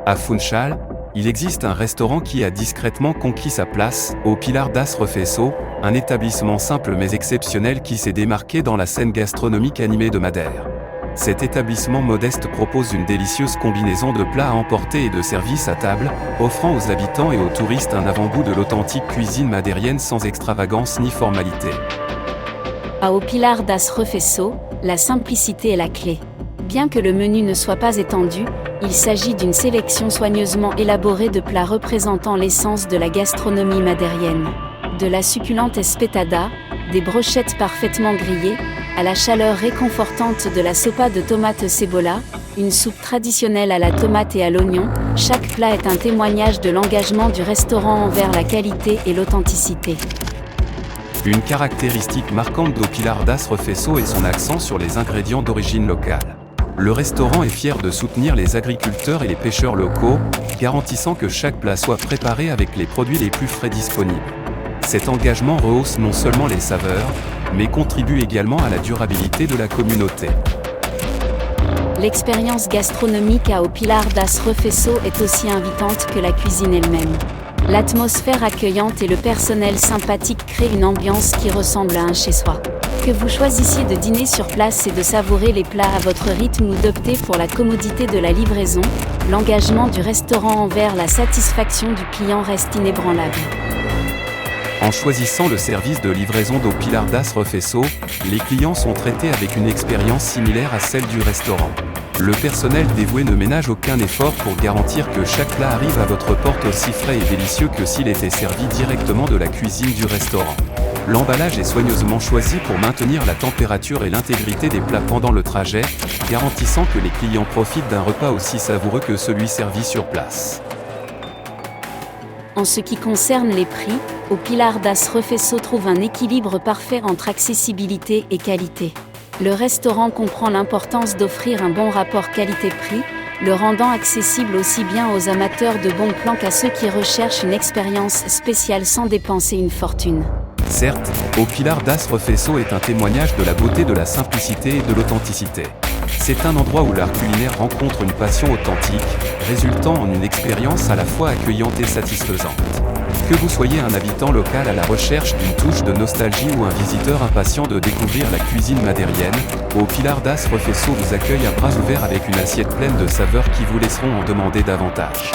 À Funchal, il existe un restaurant qui a discrètement conquis sa place, au Pilar das Refeições, un établissement simple mais exceptionnel qui s'est démarqué dans la scène gastronomique animée de Madère. Cet établissement modeste propose une délicieuse combinaison de plats à emporter et de services à table, offrant aux habitants et aux touristes un avant-goût de l'authentique cuisine madérienne sans extravagance ni formalité. Au Pilar das Refeições, la simplicité est la clé. Bien que le menu ne soit pas étendu, il s'agit d'une sélection soigneusement élaborée de plats représentant l'essence de la gastronomie madérienne. De la succulente espetada, des brochettes parfaitement grillées, à la chaleur réconfortante de la sopa de tomate cebolla, une soupe traditionnelle à la tomate et à l'oignon, chaque plat est un témoignage de l'engagement du restaurant envers la qualité et l'authenticité. Une caractéristique marquante d'O Pilar das Refeições est son accent sur les ingrédients d'origine locale. Le restaurant est fier de soutenir les agriculteurs et les pêcheurs locaux, garantissant que chaque plat soit préparé avec les produits les plus frais disponibles. Cet engagement rehausse non seulement les saveurs, mais contribue également à la durabilité de la communauté. L'expérience gastronomique à Au Pilar das Refeições est aussi invitante que la cuisine elle-même. L'atmosphère accueillante et le personnel sympathique créent une ambiance qui ressemble à un chez-soi. Que vous choisissiez de dîner sur place et de savourer les plats à votre rythme ou d'opter pour la commodité de la livraison, l'engagement du restaurant envers la satisfaction du client reste inébranlable. En choisissant le service de livraison d'O Pilar das Refeições, les clients sont traités avec une expérience similaire à celle du restaurant. Le personnel dévoué ne ménage aucun effort pour garantir que chaque plat arrive à votre porte aussi frais et délicieux que s'il était servi directement de la cuisine du restaurant. L'emballage est soigneusement choisi pour maintenir la température et l'intégrité des plats pendant le trajet, garantissant que les clients profitent d'un repas aussi savoureux que celui servi sur place. En ce qui concerne les prix, Au Pilar das Refeições trouve un équilibre parfait entre accessibilité et qualité. Le restaurant comprend l'importance d'offrir un bon rapport qualité-prix, le rendant accessible aussi bien aux amateurs de bons plans qu'à ceux qui recherchent une expérience spéciale sans dépenser une fortune. Certes, Au Pilar das Refeições est un témoignage de la beauté de la simplicité et de l'authenticité. C'est un endroit où l'art culinaire rencontre une passion authentique, résultant en une expérience à la fois accueillante et satisfaisante. Que vous soyez un habitant local à la recherche d'une touche de nostalgie ou un visiteur impatient de découvrir la cuisine madérienne, Au Pilar das Refeições vous accueille à bras ouverts avec une assiette pleine de saveurs qui vous laisseront en demander davantage.